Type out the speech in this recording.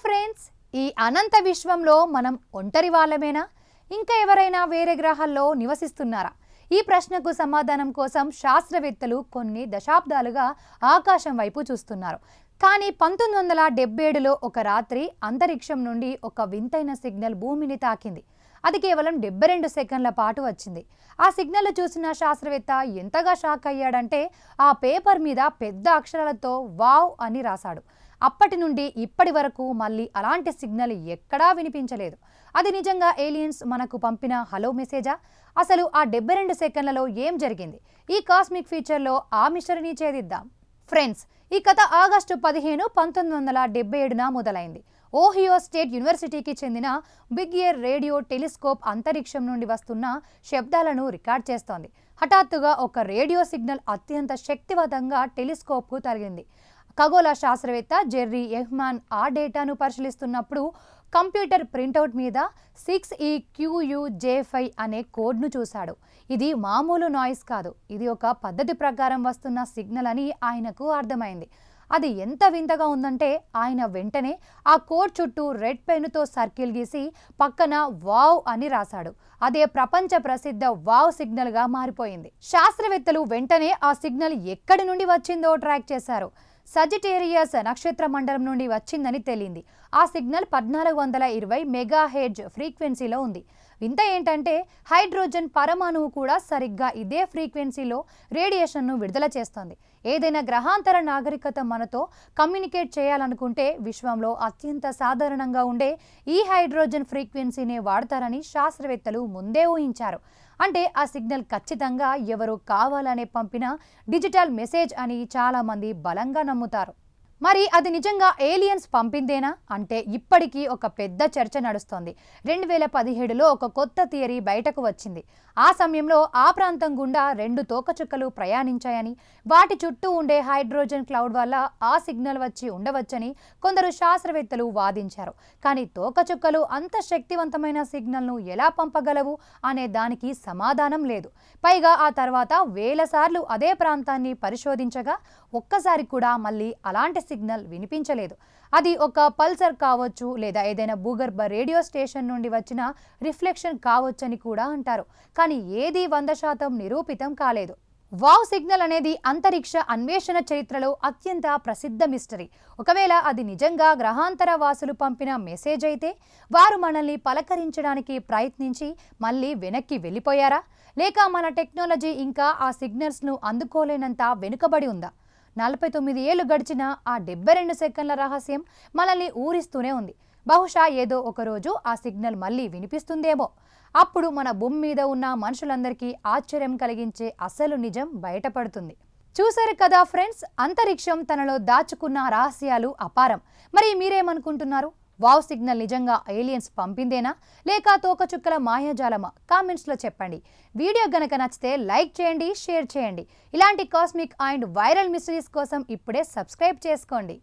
Friends, ఈ అనంత విశ్వంలో మనం ఒంటరి వాళ్ళమేనా? ఇంకా ఎవరైనా వేరే గ్రహాల్లో నివసిస్తున్నారా? ఈ ప్రశ్నకు సమాధానం కోసం శాస్త్రవేత్తలు కొన్ని దశాబ్దాలుగా ఆకాశం వైపు చూస్తున్నారు. కానీ 1977లో ఒక రాత్రి అంతరిక్షం నుండి ఒక వింతైన సిగ్నల్ భూమిని తాకింది. అది కేవలం 72 సెకండ్ల పాటు వచ్చింది. ఆ సిగ్నల్ చూసిన శాస్త్రవేత్త ఎంతగా షాక్ అయ్యాడంటే ఆ పేపర్ మీద పెద్ద అక్షరాలతో వావ్ అని రాశాడు. అప్పటి నుండి ఇప్పటి వరకు మళ్ళీ అలాంటి సిగ్నల్ ఎక్కడా వినిపించలేదు. అది నిజంగా ఏలియన్స్ మనకు పంపిన హలో మెసేజా? అసలు ఆ 72 సెకండ్లలో ఏం జరిగింది? ఈ కాస్మిక్ ఫీచర్లో ఆ మిస్టరీని ఛేదిద్దాం. ఫ్రెండ్స్, ఈ కథ ఆగస్టు 15, 1977న మొదలైంది. ఓహియో స్టేట్ యూనివర్సిటీకి చెందిన బిగ్ ఇయర్ రేడియో టెలిస్కోప్ అంతరిక్షం నుండి వస్తున్న శబ్దాలను రికార్డ్ చేస్తోంది. హఠాత్తుగా ఒక రేడియో సిగ్నల్ అత్యంత శక్తివంతంగా టెలిస్కోప్కు తగిలింది. ఖగోళ శాస్త్రవేత్త జెర్రీ ఎహ్మాన్ ఆ డేటాను పరిశీలిస్తున్నప్పుడు కంప్యూటర్ ప్రింటౌట్ మీద 6EQUJ5 అనే కోడ్ను చూశాడు. ఇది మామూలు నాయిస్ కాదు, ఇది ఒక పద్ధతి ప్రకారం వస్తున్న సిగ్నల్ అని ఆయనకు అర్థమైంది. అది ఎంత వింతగా ఉందంటే ఆయన వెంటనే ఆ కోడ్ చుట్టూ రెడ్ పెన్నుతో సర్కిల్ గీసి పక్కన వావ్ అని రాశాడు. అదే ప్రపంచ ప్రసిద్ధ వావ్ సిగ్నల్గా మారిపోయింది. శాస్త్రవేత్తలు వెంటనే ఆ సిగ్నల్ ఎక్కడి నుండి వచ్చిందో ట్రాక్ చేశారు. సజిటేరియస్ నక్షత్ర మండలం నుండి వచ్చిందని తేలింది. ఆ సిగ్నల్ 1420 మెగాహెర్ట్జ్ ఫ్రీక్వెన్సీలో ఉంది. వింత ఏంటంటే హైడ్రోజన్ పరమాణువు కూడా సరిగ్గా ఇదే ఫ్రీక్వెన్సీలో రేడియేషన్ను విడుదల చేస్తోంది. ఏదైనా గ్రహాంతర నాగరికత మనతో కమ్యూనికేట్ చేయాలనుకుంటే విశ్వంలో అత్యంత సాధారణంగా ఉండే ఈ హైడ్రోజన్ ఫ్రీక్వెన్సీనే వాడతారని శాస్త్రవేత్తలు ముందే ఊహించారు. అంటే ఆ సిగ్నల్ ఖచ్చితంగా ఎవరో కావాలనే పంపిన డిజిటల్ మెసేజ్ అని చాలామంది బలంగా నమ్ముతారు. మరి అది నిజంగా ఏలియన్స్ పంపిందేనా అంటే ఇప్పటికీ ఒక పెద్ద చర్చ నడుస్తోంది. 2017లో ఒక కొత్త థియరీ బయటకు వచ్చింది. ఆ సమయంలో ఆ ప్రాంతం గుండా 2 తోకచుక్కలు ప్రయాణించాయని, వాటి చుట్టూ ఉండే హైడ్రోజన్ క్లౌడ్ వల్ల ఆ సిగ్నల్ వచ్చి ఉండవచ్చని కొందరు శాస్త్రవేత్తలు వాదించారు. కానీ తోకచుక్కలు అంత శక్తివంతమైన సిగ్నల్ను ఎలా పంపగలవు అనే దానికి సమాధానం లేదు. పైగా ఆ తర్వాత వేల సార్లు అదే ప్రాంతాన్ని పరిశోధించగా ఒక్కసారి కూడా మళ్ళీ అలాంటి సిగ్నల్ వినిపించలేదు. అది ఒక పల్సర్ కావచ్చు, లేదా ఏదైనా భూగర్భ రేడియో స్టేషన్ నుండి వచ్చిన రిఫ్లెక్షన్ కావచ్చని కూడా అంటారు. కానీ ఏది 100% నిరూపితం కాలేదు. వావ్ సిగ్నల్ అనేది అంతరిక్ష అన్వేషణ చరిత్రలో అత్యంత ప్రసిద్ధ మిస్టరీ. ఒకవేళ అది నిజంగా గ్రహాంతర వాసులు పంపిన మెసేజ్ అయితే వారు మనల్ని పలకరించడానికి ప్రయత్నించి మళ్ళీ వెనక్కి వెళ్ళిపోయారా? లేక మన టెక్నాలజీ ఇంకా ఆ సిగ్నల్స్ను అందుకోలేనంత వెనుకబడి ఉందా? 49 ఏళ్లు గడిచిన ఆ 72 సెకండ్ల రహస్యం మనల్ని ఊరిస్తూనే ఉంది. బహుశా ఏదో ఒకరోజు ఆ సిగ్నల్ మళ్ళీ వినిపిస్తుందేమో. అప్పుడు మన భూమి మీద ఉన్న మనుషులందరికీ ఆశ్చర్యం కలిగించే అసలు నిజం బయటపడుతుంది. చూశారు కదా ఫ్రెండ్స్, అంతరిక్షం తనలో దాచుకున్న రహస్యాలు అపారం. మరి మీరేమనుకుంటున్నారు? వావ్ సిగ్నల్ నిజంగా ఏలియన్స్ పంపిందేనా లేక తోకచుక్కల మాయాజాలమా? కామెంట్స్లో చెప్పండి. వీడియో గనక నచ్చితే లైక్ చేయండి, షేర్ చేయండి. ఇలాంటి కాస్మిక్ అండ్ వైరల్ మిస్టరీస్ కోసం ఇప్పుడే సబ్స్క్రైబ్ చేసుకోండి.